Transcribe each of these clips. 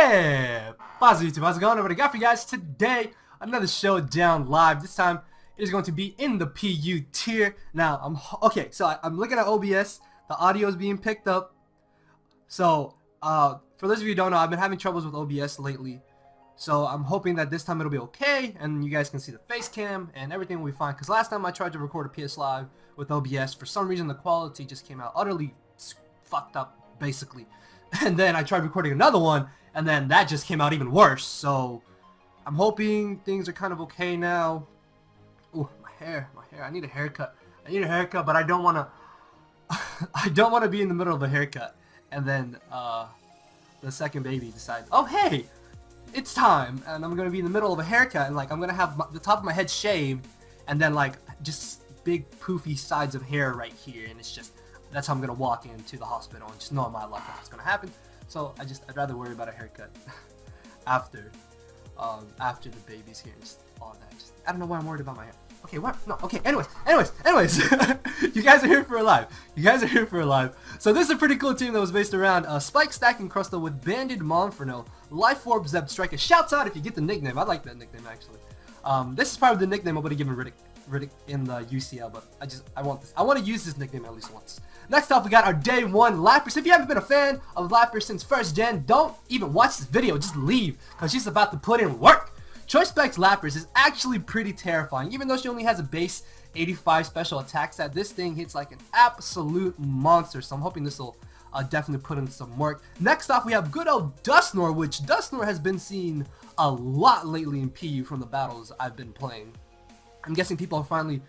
Yeah! Positive YouTube, how's it going? What I got for you guys today, another Showdown live. This time, it is going to be in the PU tier. Now, I'm looking at OBS. The audio is being picked up. So, for those of you who don't know, I've been having troubles with OBS lately. So, I'm hoping that this time it'll be okay, and you guys can see the face cam, and everything will be fine. Because last time I tried to record a PS Live with OBS, for some reason the quality just came out utterly fucked up, basically. And then I tried recording another one, and then that just came out even worse. So I'm hoping things are kind of okay now. Ooh, my hair. I need a haircut. But I don't want to. I don't want to be in the middle of a haircut, and then the second baby decides, oh hey, it's time, and I'm gonna be in the middle of a haircut, and like I'm gonna have the top of my head shaved, and then like just big poofy sides of hair right here, and it's just. That's how I'm gonna walk into the hospital and just knowing my luck that's gonna happen. So I'd rather worry about a haircut after the baby's here and just all that. I don't know why I'm worried about my hair. Okay, what? No. Okay. Anyways. You guys are here for a live. So this is a pretty cool team that was based around Spike Stack and Crustle with Banded Monferno, Life Orb, Zeb Striker. Shouts out if you get the nickname. I like that nickname actually. This is probably the nickname I would have given Riddick in the UCL, but I want to use this nickname at least once. Next up, we got our day one Lapras. If you haven't been a fan of Lapras since first gen, don't even watch this video, just leave, because she's about to put in work. Choice Specs Lapras is actually pretty terrifying, even though she only has a base 85 special attack stat. This thing hits like an absolute monster, so I'm hoping this will definitely put in some work. Next off, we have good old Dustnor, which Dustnor has been seen a lot lately in PU from the battles I've been playing. I'm guessing people are finally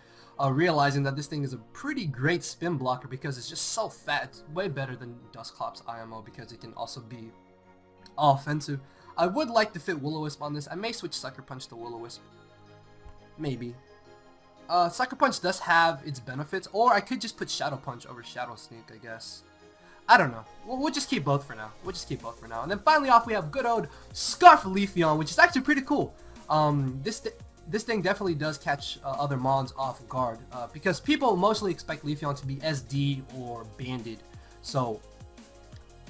realizing that this thing is a pretty great spin blocker because it's just so fat. It's way better than Dusclops IMO because it can also be offensive. I would like to fit Will-O-Wisp on this. I may switch Sucker Punch to Will-O-Wisp. Maybe. Sucker Punch does have its benefits, or I could just put Shadow Punch over Shadow Sneak, I guess. I don't know. We'll just keep both for now. And then finally off, we have good old Scarf Leafeon, which is actually pretty cool. This thing definitely does catch other mons off guard because people mostly expect Leafeon to be SD or banded. So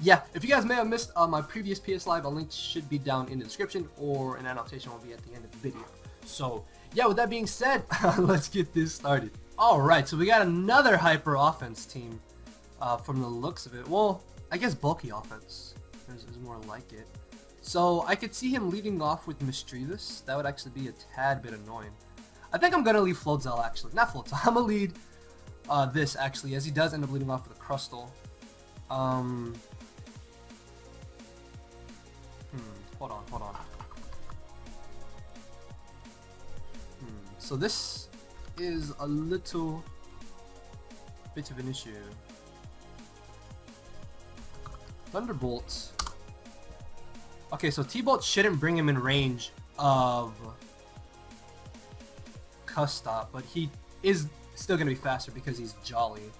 yeah, if you guys may have missed my previous PS Live, a link should be down in the description, or an annotation will be at the end of the video. So yeah, with that being said, let's get this started. Alright, so we got another hyper offense team from the looks of it. Well, I guess bulky offense is more like it. So I could see him leading off with Mischievous. That would actually be a tad bit annoying. I think I'm gonna leave Floatzel actually, not Floatzel. I'm gonna lead this actually, as he does end up leading off with a Crustle. Hold on. So this is a little bit of an issue. Thunderbolt. Okay, so T-Bolt shouldn't bring him in range of Custop, but he is still going to be faster because he's Jolly.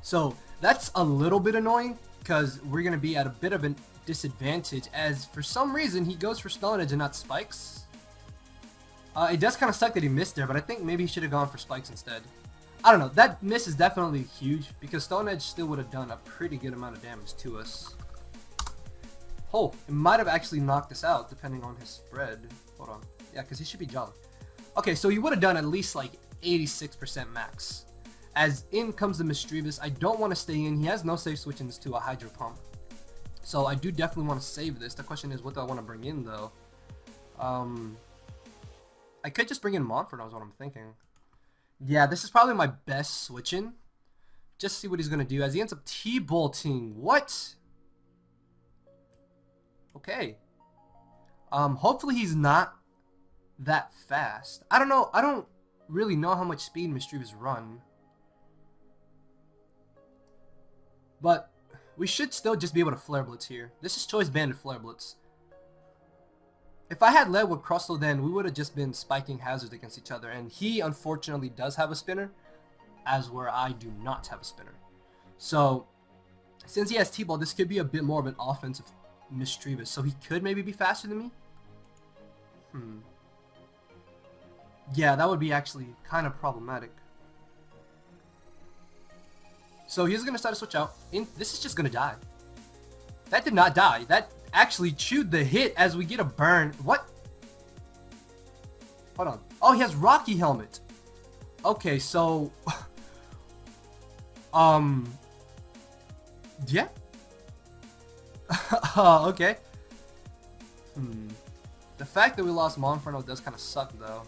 So that's a little bit annoying because we're going to be at a bit of a disadvantage as for some reason he goes for Stone Edge and not Spikes. It does kind of suck that he missed there, but I think maybe he should have gone for Spikes instead. I don't know, that miss is definitely huge because Stone Edge still would have done a pretty good amount of damage to us. Oh, it might have actually knocked us out depending on his spread. Hold on. Yeah, because he should be Jolly. Okay, so he would have done at least like 86% max. As in comes the Mischievous. I don't want to stay in. He has no safe switch-ins to a Hydro Pump. So I do definitely want to save this. The question is, what do I want to bring in though? I could just bring in Monferno is what I'm thinking. Yeah, this is probably my best switch-in. Just see what he's going to do as he ends up T-Bolting. What? Okay. Hopefully he's not that fast. I don't know. I don't really know how much speed Mischievous run. But we should still just be able to Flare Blitz here. This is Choice Banded Flare Blitz. If I had led with Crustle, then we would have just been spiking hazards against each other. And he, unfortunately, does have a spinner, as where I do not have a spinner. So, since he has T-Ball, this could be a bit more of an offensive Mischievous, so he could maybe be faster than me? Yeah, that would be actually kind of problematic. So he's going to start to switch out. This is just going to die. That did not die. That actually chewed the hit as we get a burn. What? Hold on. Oh, he has Rocky Helmet. Okay, so yeah. Okay. The fact that we lost Monferno does kind of suck, though.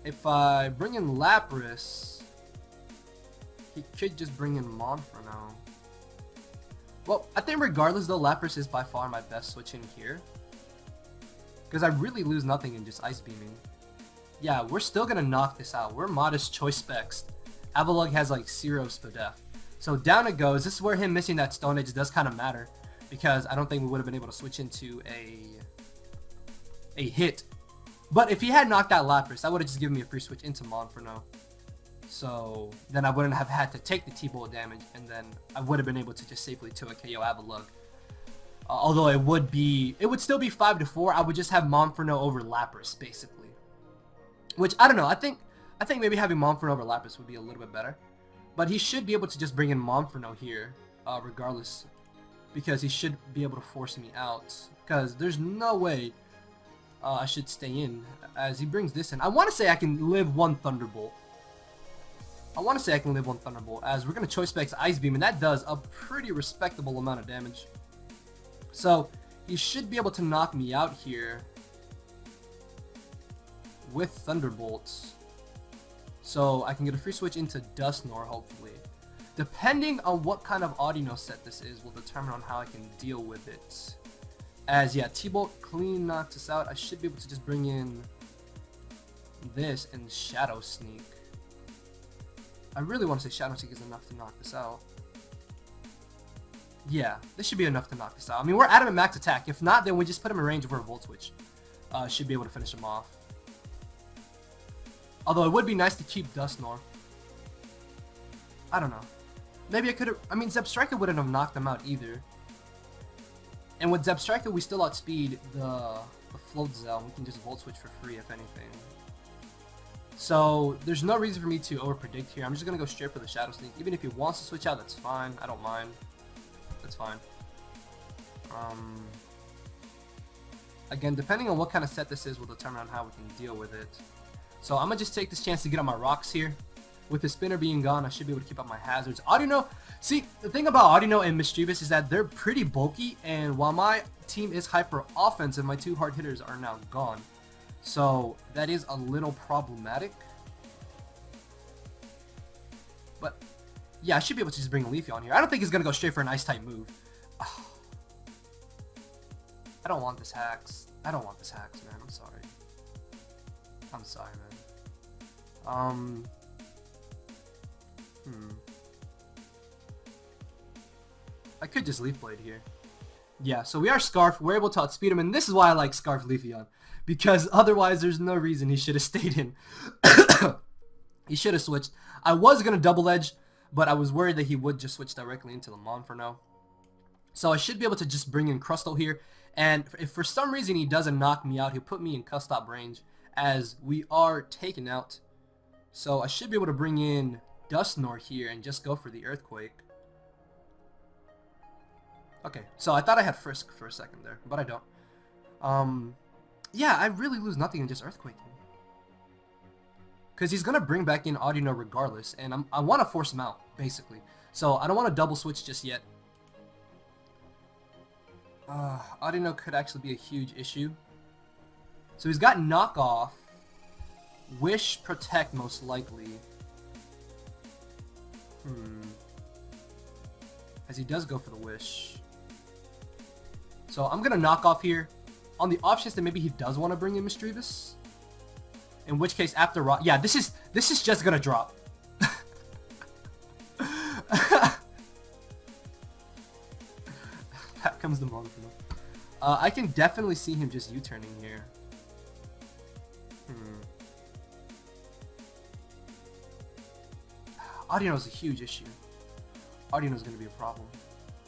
If I bring in Lapras, he could just bring in Monferno. Well, I think regardless, though, Lapras is by far my best switch in here. Because I really lose nothing in just Ice Beaming. Yeah, we're still going to knock this out. We're modest choice specs. Avalugg has like 0 Spadef. So down it goes. This is where him missing that Stone Edge does kind of matter. Because I don't think we would have been able to switch into a hit. But if he had knocked out Lapras, that would have just given me a free switch into Monferno. So then I wouldn't have had to take the T-Bolt damage, and then I would have been able to just safely 2 KO Avalugg. Although it would still be 5-4. I would just have Monferno over Lapras, basically. Which, I don't know, I think maybe having Monferno over Lapras would be a little bit better. But he should be able to just bring in Monferno here, regardless. Because he should be able to force me out. Because there's no way I should stay in as he brings this in. I want to say I can live one Thunderbolt. As we're going to Choice Specs Ice Beam, and that does a pretty respectable amount of damage. So he should be able to knock me out here with Thunderbolts. So I can get a free switch into Dusknoir, hopefully. Depending on what kind of Audino set this is will determine on how I can deal with it. As, yeah, T-Bolt clean knocks us out. I should be able to just bring in this and Shadow Sneak. I really want to say Shadow Sneak is enough to knock this out. Yeah, this should be enough to knock this out. I mean, we're at him at max attack. If not, then we just put him in range over a Volt Switch. Should be able to finish him off. Although it would be nice to keep Dusknoir. I don't know. Maybe I could have... I mean, Zebstrika wouldn't have knocked them out either. And with Zebstrika, we still outspeed the Float Zell. We can just Volt Switch for free, if anything. So, there's no reason for me to overpredict here. I'm just going to go straight for the Shadow Sneak. Even if he wants to switch out, that's fine. I don't mind. That's fine. Again, depending on what kind of set this is will determine on how we can deal with it. So, I'm going to just take this chance to get on my rocks here. With the spinner being gone, I should be able to keep up my hazards. Audino, see, the thing about Audino and Mischievous is that they're pretty bulky, and while my team is hyper offensive, my 2 hard hitters are now gone. So that is a little problematic. But yeah, I should be able to just bring a Leafy on here. I don't think he's gonna go straight for an Ice type move. I don't want this hacks. I don't want this hacks, man. I'm sorry. I'm sorry, man. I could just Leaf Blade here. Yeah, so we are Scarf. We're able to outspeed him, and this is why I like Scarf Leafeon. Because otherwise, there's no reason he should have stayed in. He should have switched. I was going to Double Edge, but I was worried that he would just switch directly into the Monferno. So I should be able to just bring in Crustle here. And if for some reason he doesn't knock me out, he'll put me in Custop range as we are taken out. So I should be able to bring in Dusknoir here and just go for the Earthquake. Okay, so I thought I had Frisk for a second there, but I don't. Yeah, I really lose nothing in just Earthquaking. Because he's going to bring back in Audino regardless, and I want to force him out, basically. So I don't want to double switch just yet. Audino could actually be a huge issue. So he's got Knock Off, Wish, Protect most likely. As he does go for the Wish. So I'm going to Knock Off here. On the off chance that maybe he does want to bring in Mischievous. In which case, after Rock... Yeah, this is just going to drop. That comes the Monferno. I can definitely see him just U-turning here. Audino's a huge issue. Audino's going to be a problem.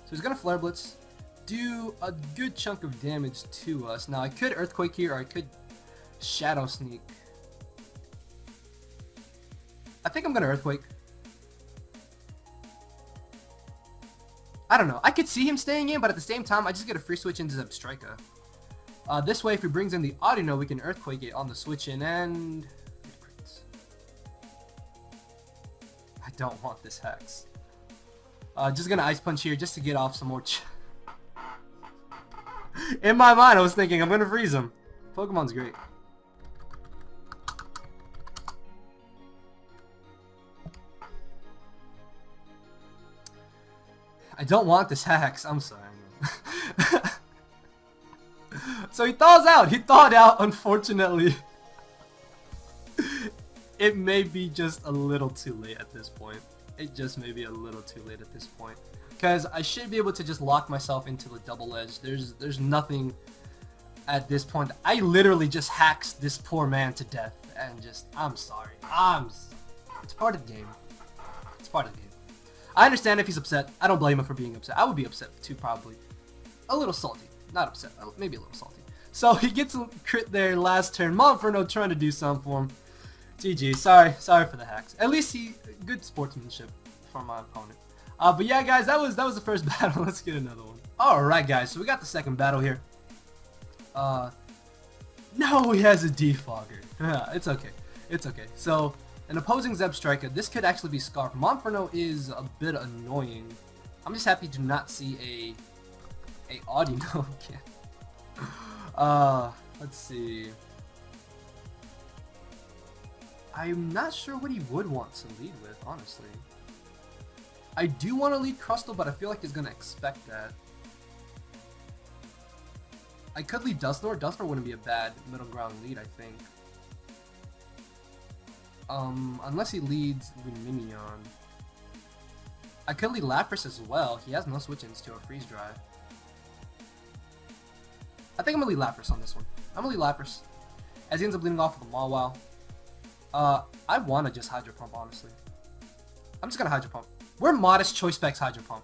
So he's going to Flare Blitz. Do a good chunk of damage to us. Now I could Earthquake here, or I could Shadow Sneak. I think I'm gonna Earthquake. I don't know. I could see him staying in, but at the same time, I just get a free switch into Zebstrika. This way, if he brings in the Audino, we can Earthquake it on the switch in and... I don't want this Hex. Just gonna Ice Punch here just to get off some more In my mind, I was thinking, I'm gonna freeze him. Pokemon's great. I don't want this Hex. I'm sorry. So he thaws out. He thawed out, unfortunately. It may be just a little too late at this point. It just may be a little too late at this point. Because I should be able to just lock myself into the double edge. There's nothing at this point. I literally just hacked this poor man to death. And just, I'm sorry. It's part of the game. It's part of the game. I understand if he's upset. I don't blame him for being upset. I would be upset too, probably. A little salty. Not upset. Maybe a little salty. So he gets a crit there last turn. Monferno trying to do something for him. GG. Sorry for the hacks. At least good sportsmanship from my opponent. But yeah, guys, that was the first battle. Let's get another one. All right, guys. So we got the second battle here. No, he has a defogger. It's okay. It's okay. So an opposing Zebstrika. This could actually be Scarf. Monferno is a bit annoying. I'm just happy to not see a Audino again. Let's see. I'm not sure what he would want to lead with, honestly. I do want to lead Crustle, but I feel like he's going to expect that. I could lead Dusknoir. Dusknoir wouldn't be a bad middle ground lead, I think. Unless he leads Luminion. I could lead Lapras as well. He has no switch-ins to a Freeze Dry. I think I'm going to lead Lapras on this one. I'm going to lead Lapras. As he ends up leading off with a Mawile. I want to just Hydro Pump, honestly. I'm just going to Hydro Pump. We're modest Choice Specs Hydro Pump.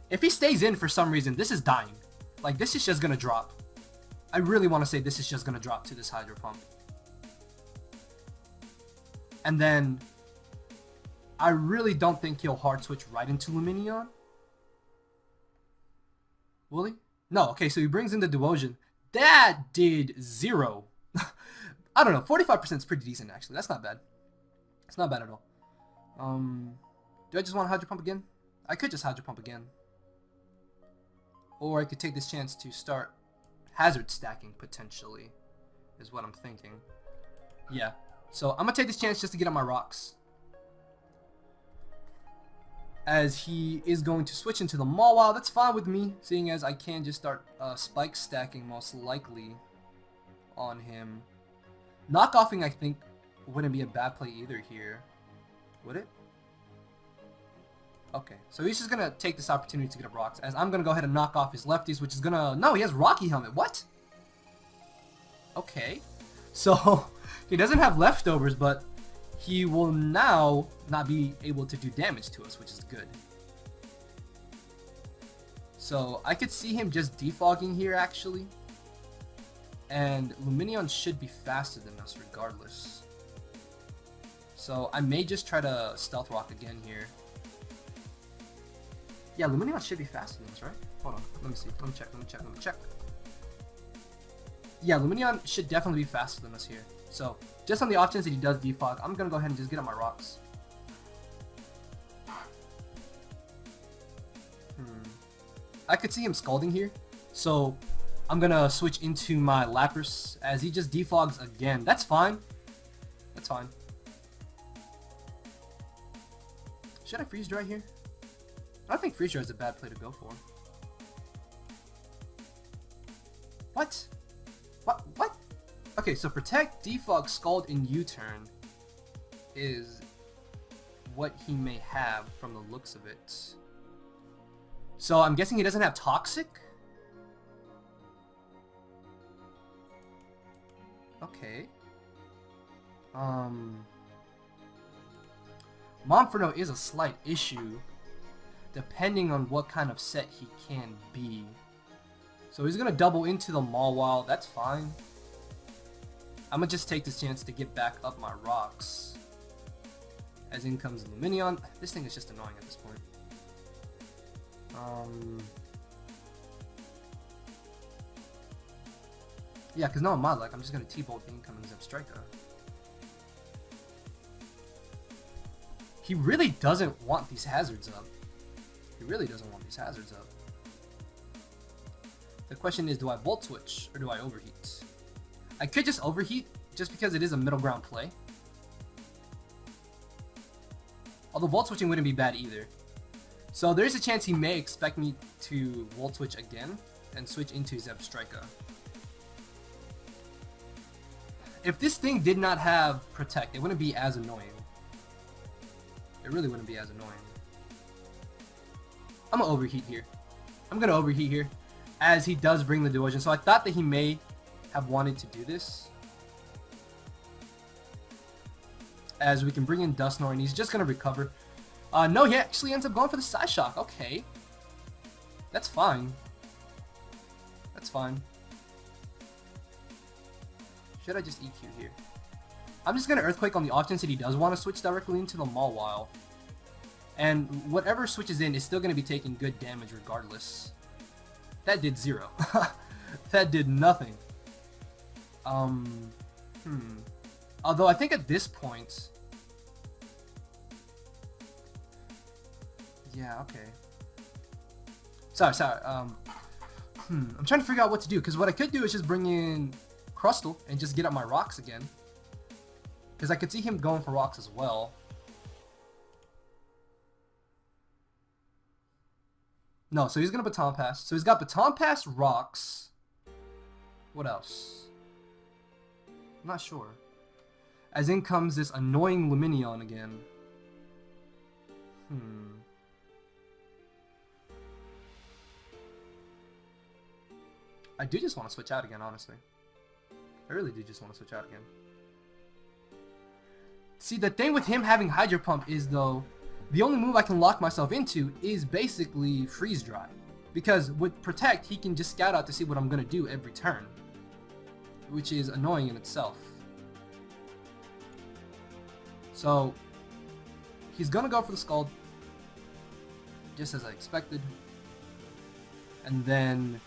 If he stays in for some reason, this is dying. Like, this is just going to drop. I really want to say this is just going to drop to this Hydro Pump. And then, I really don't think he'll hard switch right into Luminion. Will he? No, okay, so he brings in the Duosion. That did 0. I don't know, 45% is pretty decent, actually. That's not bad. It's not bad at all. Do I just want to Hydro Pump again? I could just Hydro Pump again. Or I could take this chance to start Hazard stacking, potentially, is what I'm thinking. Yeah. So, I'm going to take this chance just to get on my rocks. As he is going to switch into the Mawile. That's fine with me, seeing as I can just start spike stacking most likely on him. Knockoffing, I think, wouldn't be a bad play either here. Would it? Okay, so he's just going to take this opportunity to get up rocks, as I'm going to go ahead and knock off his lefties, which is going to... No, he has Rocky Helmet. What? Okay. So, he doesn't have leftovers, but he will now not be able to do damage to us, which is good. So, I could see him just defogging here, actually. And Luminion should be faster than us regardless. So, I may just try to Stealth Rock again here. Yeah, Luminion should be faster than us, right? Hold on, let me see. Let me check. Yeah, Luminion should definitely be faster than us here. So, just on the off chance that he does defog, I'm going to go ahead and just get on my rocks. I could see him Scalding here. So, I'm going to switch into my Lapras as he just defogs again. That's fine. That's fine. Should I Freeze Dry here? I don't think Freeze Dry is a bad play to go for. What? What? Okay, so Protect, Defog, Scald, and U-Turn is what he may have from the looks of it. So I'm guessing he doesn't have Toxic? Okay. Monferno is a slight issue, depending on what kind of set he can be. So he's gonna double into the Mawile, that's fine. I'm gonna just take this chance to get back up my rocks. As in comes Luminion. This thing is just annoying at this point. Yeah, because now in my luck, I'm just going to T-Bolt the incoming Zebstrika. He really doesn't want these hazards up. He really doesn't want these hazards up. The question is, do I Volt Switch or do I Overheat? I could just Overheat, just because it is a middle ground play. Although Volt Switching wouldn't be bad either. So there's a chance he may expect me to Volt Switch again and switch into Zebstrika. If this thing did not have Protect, it wouldn't be as annoying. It really wouldn't be as annoying. I'm gonna Overheat here. I'm gonna Overheat here, as he does bring the Duosion. So I thought that he may have wanted to do this, as we can bring in Dusknoir and he's just gonna recover. No, he actually ends up going for the Side Shock. Okay, that's fine. That's fine. Should I just EQ here? I'm just gonna Earthquake on the off chance that he does want to switch directly into the Mawile. And whatever switches in is still gonna be taking good damage regardless. That did 0. That did nothing. Although I think at this point... Yeah, okay. Sorry. I'm trying to figure out what to do, because what I could do is just bring in Crustle and just get up my rocks again. Because I could see him going for rocks as well. No, so he's going to Baton Pass. So he's got Baton Pass, rocks. What else? I'm not sure. As in comes this annoying Lumineon again. I do just want to switch out again, honestly. I really do just want to switch out again. See, the thing with him having Hydro Pump is, though, the only move I can lock myself into is basically Freeze Dry. Because with Protect, he can just scout out to see what I'm going to do every turn. Which is annoying in itself. So, he's going to go for the Scald. Just as I expected. And then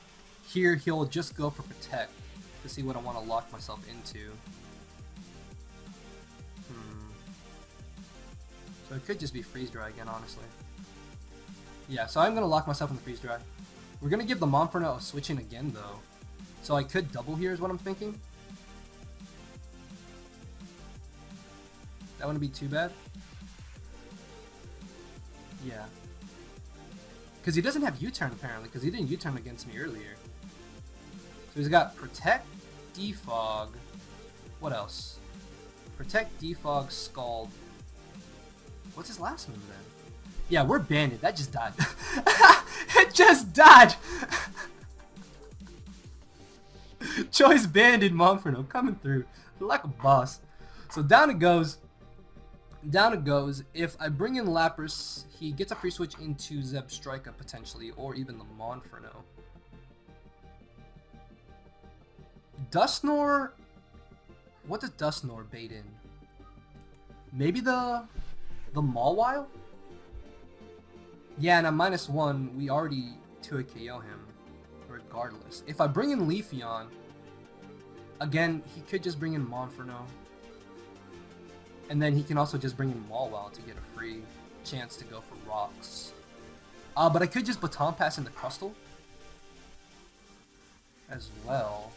here he'll just go for Protect to see what I want to lock myself into. So it could just be Freeze Dry again, honestly. Yeah, so I'm going to lock myself in the Freeze Dry. We're going to give the Monferno a switch in again, though. So I could double here is what I'm thinking. That wouldn't be too bad. Yeah. Because he doesn't have U-Turn, apparently, because he didn't U-Turn against me earlier. So he's got Protect, Defog. What else? Protect, Defog, Scald. What's his last move then? Yeah, we're banded. That just died. It just died! Choice banded Monferno coming through like a boss. So down it goes. Down it goes. If I bring in Lapras, he gets a free switch into Zebstrika potentially, or even the Monferno. Dusknoir. What does Dusknoir bait in? Maybe the Mawile? Yeah, and at -1, we already 2 KO him, regardless. If I bring in Leafeon, again, he could just bring in Monferno. And then he can also just bring in Mawile to get a free chance to go for rocks. But I could just Baton Pass into Crustle as well.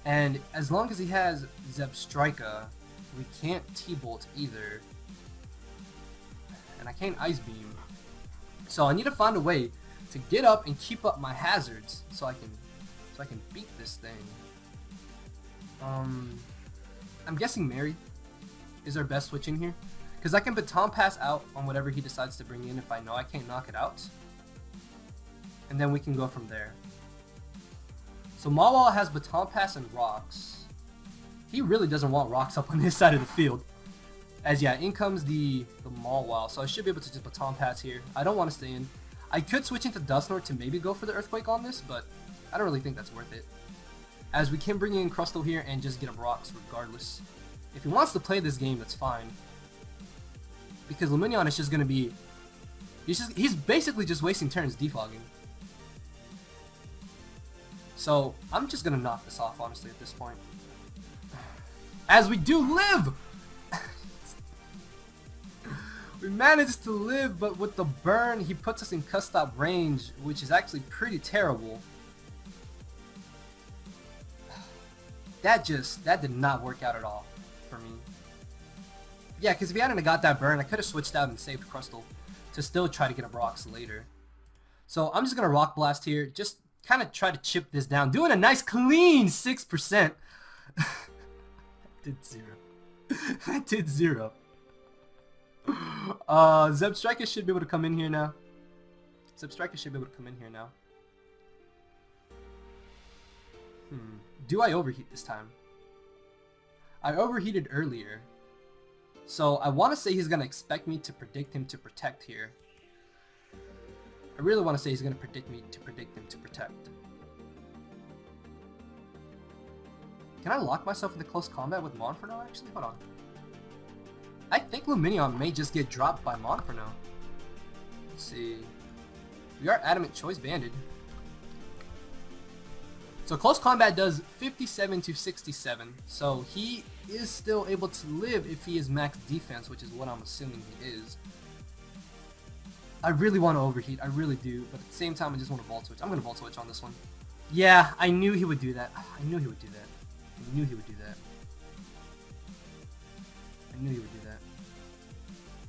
And as long as he has Zebstrika, we can't T-Bolt either. And I can't Ice Beam. So I need to find a way to get up and keep up my hazards so I can beat this thing. I'm guessing Mary is our best switch in here. Because I can Baton Pass out on whatever he decides to bring in if I know I can't knock it out. And then we can go from there. So Mawile has Baton Pass and rocks. He really doesn't want rocks up on his side of the field. As yeah, in comes the Mawile, so I should be able to just Baton Pass here. I don't want to stay in. I could switch into Dusknoir to maybe go for the Earthquake on this, but I don't really think that's worth it. As we can bring in Crustle here and just get him rocks regardless. If he wants to play this game, that's fine. because Luminion is just gonna be, he's basically just wasting turns defogging. So I'm just gonna knock this off, honestly, at this point. As we do live! We managed to live, but with the burn, he puts us in cut-stop range, which is actually pretty terrible. That did not work out at all for me. Yeah, because if he hadn't got that burn, I could have switched out and saved Crustle to still try to get a Rocks later. So I'm just going to Rock Blast here, just kind of try to chip this down. Doing a nice clean 6%. Did 0. I did 0. Zebstrika should be able to come in here now. Do I overheat this time? I overheated earlier. So I want to say he's going to expect me to predict him to protect here. I really want to say he's going to predict me to predict him to protect. Can I lock myself into close combat with Monferno actually? Hold on. I think Luminion may just get dropped by Monferno. Let's see. We are Adamant Choice banded. So close combat does 57 to 67. So he is still able to live if he is max defense, which is what I'm assuming he is. I really want to overheat. I really do. But at the same time, I just want to Volt Switch. I'm going to Volt Switch on this one. Yeah, I knew he would do that. I knew he would do that. I knew he would do that. I knew he would do that.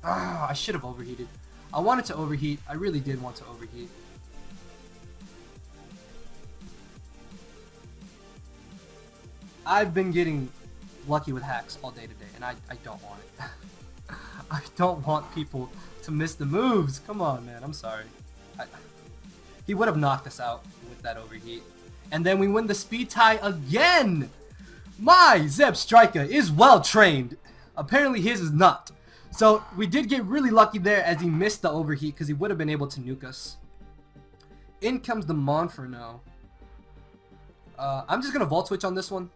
Ah, I should have overheated. I wanted to overheat. I really did want to overheat. I've been getting lucky with hacks all day today, and I don't want it. I don't want people to miss the moves. Come on, man. I'm sorry. He would have knocked us out with that overheat. And then we win the speed tie again! My Zebstrika is well trained. Apparently his is not. So we did get really lucky there as he missed the overheat because he would have been able to nuke us. In comes the Monferno. I'm just going to Volt Switch on this one.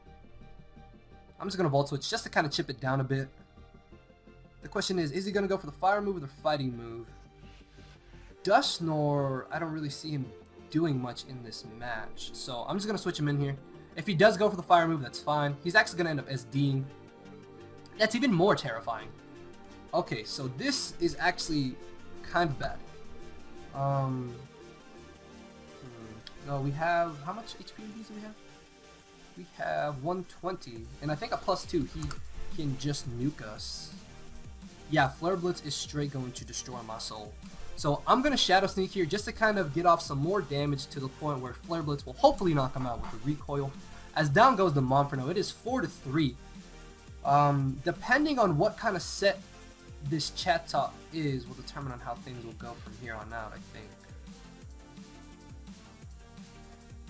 I'm just going to Volt Switch just to kind of chip it down a bit. The question is he going to go for the fire move or the fighting move? Dusknor, I don't really see him doing much in this match. So I'm just going to switch him in here. If he does go for the fire move, that's fine. He's actually going to end up SDing. That's even more terrifying. Okay, so this is actually kind of bad. No, we have, how much HP do we have? We have 120, and I think a +2, he can just nuke us. Yeah, Flare Blitz is straight going to destroy my soul. So I'm going to Shadow Sneak here just to kind of get off some more damage to the point where Flare Blitz will hopefully knock him out with the recoil. As down goes the Monferno, it is 4-3. Depending on what kind of set this chat top is will determine on how things will go from here on out, I think.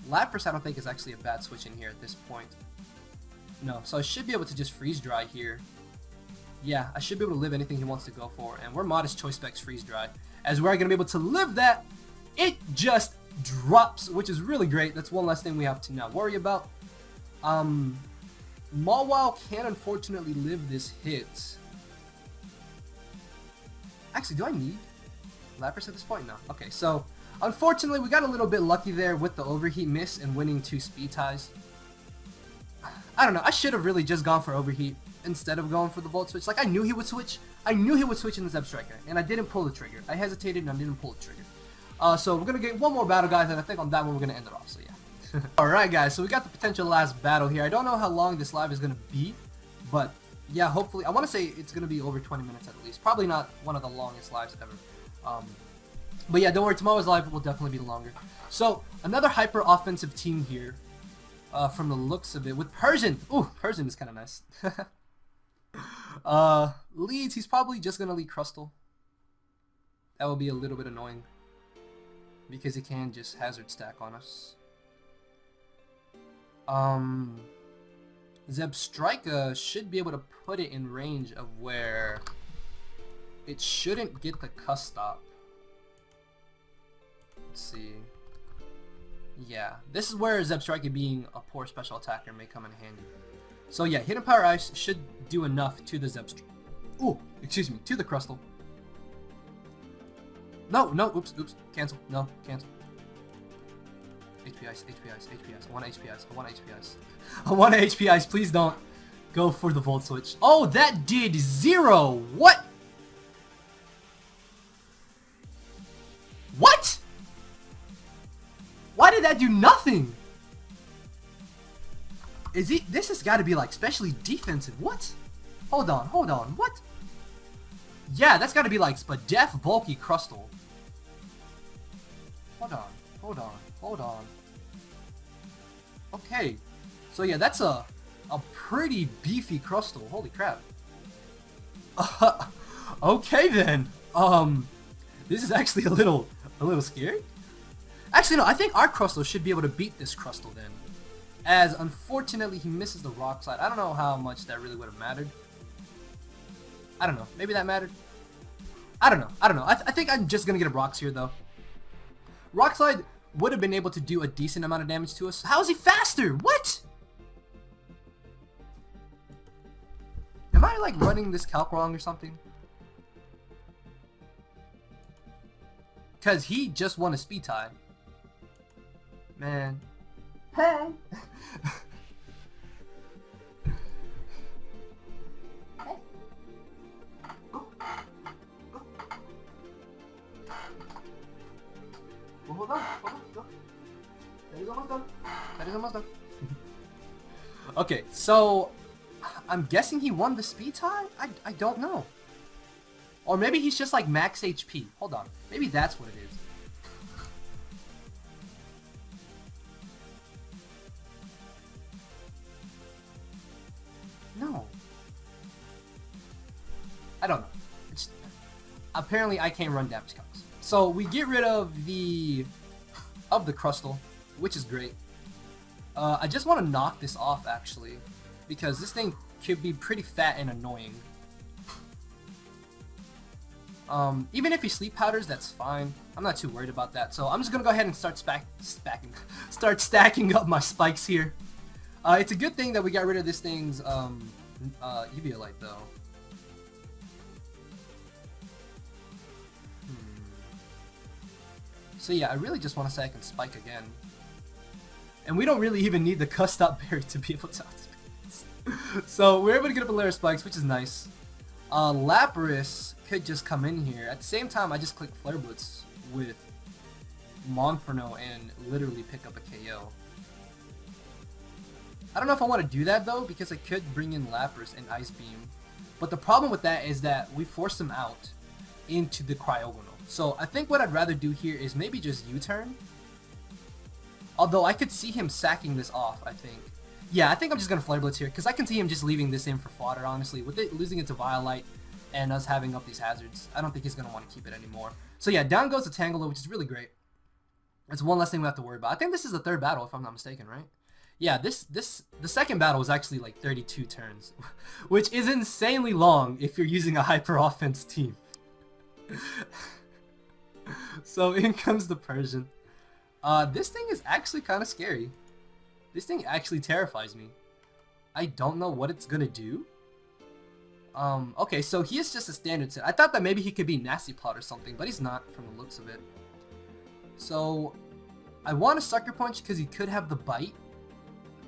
Lapras I don't think is actually a bad switch in here at this point. No, so I should be able to just Freeze Dry here. Yeah, I should be able to live anything he wants to go for, and we're Modest Choice Specs Freeze Dry. As we're going to be able to live that, it just drops, which is really great. That's one less thing we have to now worry about. Mawile can unfortunately live this hit. Actually, do I need Lapras at this point? No. Okay, so unfortunately we got a little bit lucky there with the overheat miss and winning 2 speed ties. I don't know, I should have really just gone for overheat instead of going for the Volt Switch. Like, I knew he would switch. I knew he would switch in the Zebstrika, and I didn't pull the trigger. I hesitated and I didn't pull the trigger. So we're going to get one more battle, guys, and I think on that one we're going to end it off, so yeah. Alright, guys, so we got the potential last battle here. I don't know how long this live is going to be, but yeah, hopefully, I want to say it's going to be over 20 minutes at least. Probably not one of the longest lives ever. But yeah, don't worry, tomorrow's live will definitely be longer. So, another hyper offensive team here, from the looks of it, with Persian. Ooh, Persian is kind of nice. Leads, he's probably just going to lead Crustle. That will be a little bit annoying, because he can just hazard stack on us. Zebstrika should be able to put it in range of where it shouldn't get the cuss stop. Let's see. Yeah, this is where Zebstrika being a poor special attacker may come in handy. So yeah, Hidden Power Ice should do enough to the Zebstrika. Ooh, excuse me, to the Crustle. No, no, oops, cancel, no, cancel. HP ice, HP ice, HP ice, I want HP ice, I want HP ice. I want HP ice, please don't go for the volt switch. Oh, that did 0! What? What? Why did that do nothing? Is he? This has got to be like specially defensive. What? Hold on, what? Yeah, that's got to be like Spadef bulky crustal. Hold on. Okay, so yeah, that's a pretty beefy crustal. Holy crap. Okay then. This is actually a little scary. Actually, no, I think our crustal should be able to beat this crustal then. As unfortunately he misses the rock slide. I don't know how much that really would have mattered. I don't know. Maybe that mattered. I don't know. I think I'm just gonna get a rocks here though. Rock slide would have been able to do a decent amount of damage to us. How is he faster? What? Am I like running this calc wrong or something? Cause he just won a speed tie. Man. Hey. Well, hold on. That is almost done. Okay, so I'm guessing he won the speed tie? I don't know. Or maybe he's just like max HP. Hold on. Maybe that's what it is. No. I don't know. Apparently I can't run damage calcs. So we get rid of the crustal, which is great. I just want to knock this off actually, because this thing could be pretty fat and annoying. Even if he sleep powders, that's fine. I'm not too worried about that. So I'm just gonna go ahead and start stacking up my spikes here. It's a good thing that we got rid of this thing's Eviolite though. So yeah, I really just want to say I can spike again. And we don't really even need the cuss-stop berry to be able to outspeed. So we're able to get up a layer of spikes, which is nice. Lapras could just come in here. At the same time, I just click Flare Blitz with Monferno and literally pick up a KO. I don't know if I want to do that though, because I could bring in Lapras and Ice Beam. But the problem with that is that we force him out into the Cryogonal. So I think what I'd rather do here is maybe just U-turn. Although I could see him sacking this off, I think. Yeah, I think I'm just going to Flare Blitz here, because I can see him just leaving this in for fodder, honestly. With it losing it to Violite and us having up these hazards, I don't think he's going to want to keep it anymore. So yeah, down goes the Tangela, which is really great. It's one less thing we have to worry about. I think this is the third battle, if I'm not mistaken, right? Yeah, the second battle was actually like 32 turns, which is insanely long if you're using a hyper offense team. So in comes the Persian. This thing is actually kind of scary. This thing actually terrifies me. I don't know what it's gonna do. Okay, so he is just a standard set. I thought that maybe he could be Nasty Plot or something, but he's not from the looks of it. So I want a Sucker Punch because he could have the bite.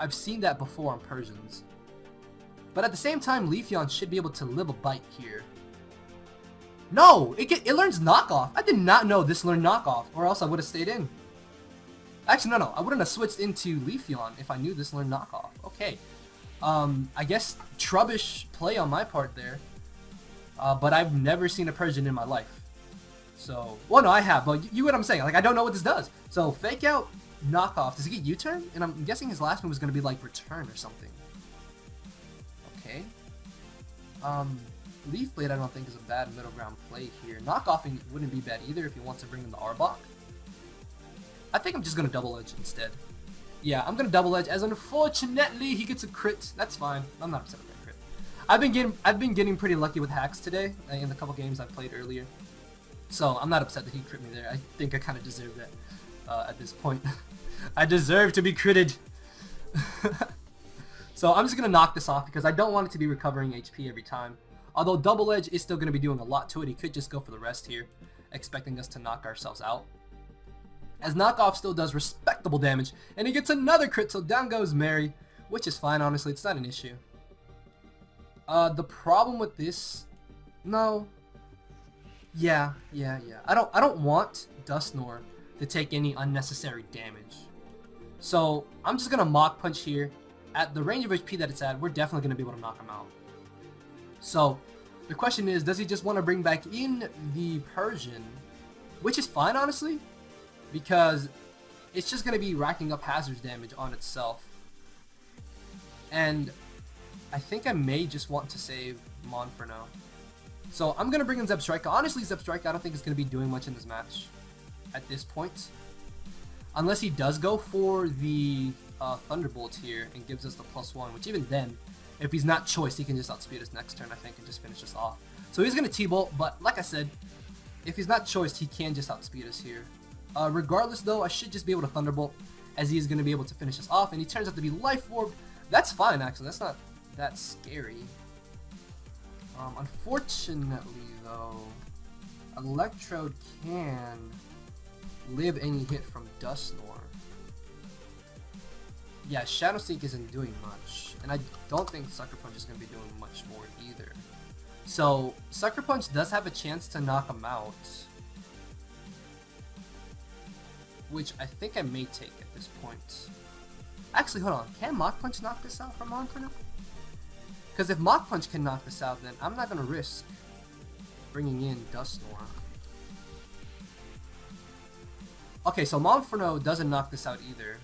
I've seen that before on Persians. But at the same time, Leafeon should be able to live a bite here. No! It learns knockoff! I did not know this learned knockoff, or else I would have stayed in. Actually, no, I wouldn't have switched into Leafeon if I knew this learned knockoff. Okay. I guess trubbish play on my part there. But I've never seen a Persian in my life. So, well, no, I have, but you know what I'm saying. Like, I don't know what this does. So, fake out, knockoff. Does he get U-turn? And I'm guessing his last move was going to be, like, return or something. Okay. Leaf Blade I don't think is a bad middle ground play here. Knockoffing wouldn't be bad either if he wants to bring in the Arbok. I think I'm just going to double edge instead. Yeah, I'm going to double edge as unfortunately he gets a crit. That's fine. I'm not upset with that crit. I've been getting pretty lucky with hacks today in the couple games I've played earlier. So I'm not upset that he crit me there. I think I kind of deserve that at this point. I deserve to be critted. So I'm just going to knock this off because I don't want it to be recovering HP every time. Although double edge is still going to be doing a lot to it, he could just go for the rest here. expecting us to knock ourselves out. As knockoff still does respectable damage, and he gets another crit, so down goes Mary, which is fine, honestly, it's not an issue. The problem with this, no, yeah. I don't want Dusknoir to take any unnecessary damage. So I'm just gonna Mach Punch here. At the range of HP that it's at, we're definitely gonna be able to knock him out. So the question is, does he just want to bring back in the Persian, which is fine, honestly, because it's just gonna be racking up hazards damage on itself. And I think I may just want to save Mon for now. So I'm gonna bring in Zebstrika. Honestly, Zebstrika I don't think is gonna be doing much in this match at this point, unless he does go for the Thunderbolt here and gives us the +1, which even then, if he's not choiced, he can just outspeed us next turn, I think, and just finish us off. So he's gonna T-Bolt, but like I said, if he's not choiced, he can just outspeed us here. Regardless though, I should just be able to Thunderbolt, as he is gonna be able to finish us off, and he turns out to be Life Orb. That's fine, actually. That's not that scary. Unfortunately though, Electrode can live any hit from Dusknoir. Yeah, Shadow Sneak isn't doing much, and I don't think Sucker Punch is going to be doing much more either. So Sucker Punch does have a chance to knock him out, which I think I may take at this point. Actually, hold on, can Mach Punch knock this out from Monferno? Because if Mach Punch can knock this out, then I'm not going to risk bringing in Dusknoir. Okay, so Monferno doesn't knock this out either.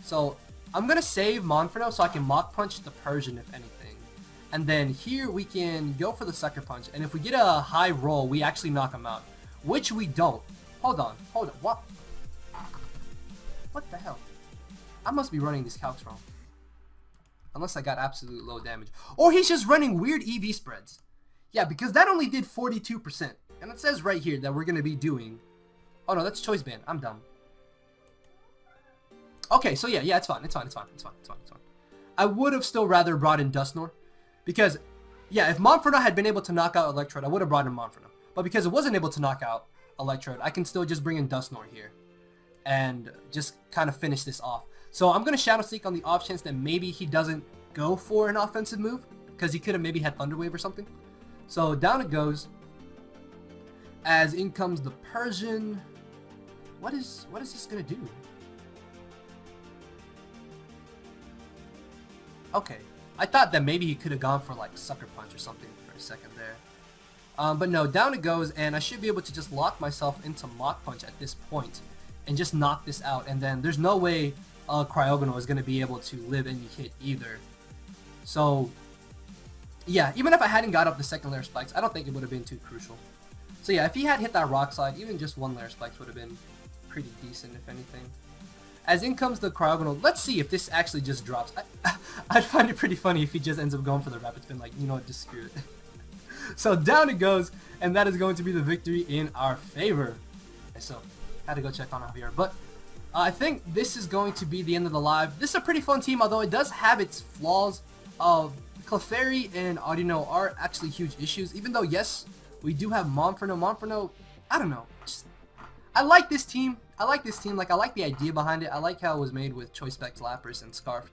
So I'm going to save Monferno so I can Mach Punch the Persian if anything. And then here we can go for the Sucker Punch. And if we get a high roll, we actually knock him out. Which we don't. Hold on. What? What the hell? I must be running these calcs wrong. Unless I got absolute low damage. Or he's just running weird EV spreads. Yeah, because that only did 42%. And it says right here that we're going to be doing... Oh no, that's Choice Band. I'm dumb. Okay, so yeah, it's fine. It's fine. I would have still rather brought in Dusknoir. Because, yeah, if Monferno had been able to knock out Electrode, I would have brought in Monferno. But because it wasn't able to knock out Electrode, I can still just bring in Dusknoir here. And just kind of finish this off. So I'm going to Shadow Sneak on the off chance that maybe he doesn't go for an offensive move. Because he could have maybe had Thunder Wave or something. So down it goes. As in comes the Persian. What is this going to do? Okay. I thought that maybe he could have gone for like Sucker Punch or something for a second there. But no, down it goes, and I should be able to just lock myself into Mach Punch at this point and just knock this out. And then there's no way Cryogonal is going to be able to live any hit either. So, yeah, even if I hadn't got up the second layer spikes, I don't think it would have been too crucial. So yeah, if he had hit that Rock Slide, even just one layer spikes would have been pretty decent, if anything. As in comes the Cryogonal. Let's see if this actually just drops. I'd find it pretty funny if he just ends up going for the Rapid Spin, like, you know what, just screw it. So down it goes, and that is going to be the victory in our favor. Okay, so, had to go check on Javier. But I think this is going to be the end of the live. This is a pretty fun team, although it does have its flaws. Clefairy and Audino are actually huge issues, even though, yes, we do have Monferno. Monferno, I don't know. I like this team. Like, I like the idea behind it. I like how it was made with Choice Specs, Lapras, and Scarfed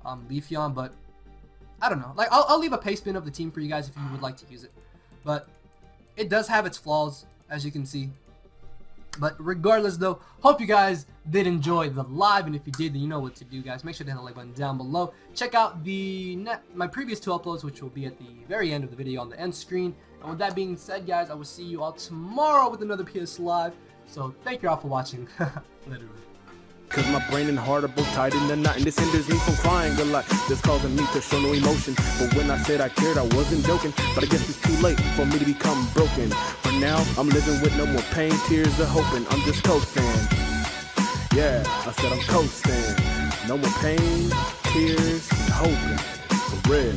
Leafeon, but I don't know. Like, I'll leave a paste bin of the team for you guys if you would like to use it. But it does have its flaws, as you can see. But regardless, though, hope you guys did enjoy the live, and if you did, then you know what to do, guys. Make sure to hit the like button down below. Check out my previous 2 uploads, which will be at the very end of the video on the end screen. And with that being said, guys, I will see you all tomorrow with another PS Live. So thank you all for watching. Literally. Cause my brain and heart are both tied in the knot, and this hinders me from crying a lot. This causing me to show no emotion. But when I said I cared, I wasn't joking. But I guess it's too late for me to become broken. For now, I'm living with no more pain, tears, or hoping. I'm just coasting. Yeah, I said I'm coasting. No more pain, tears, and hoping. For real.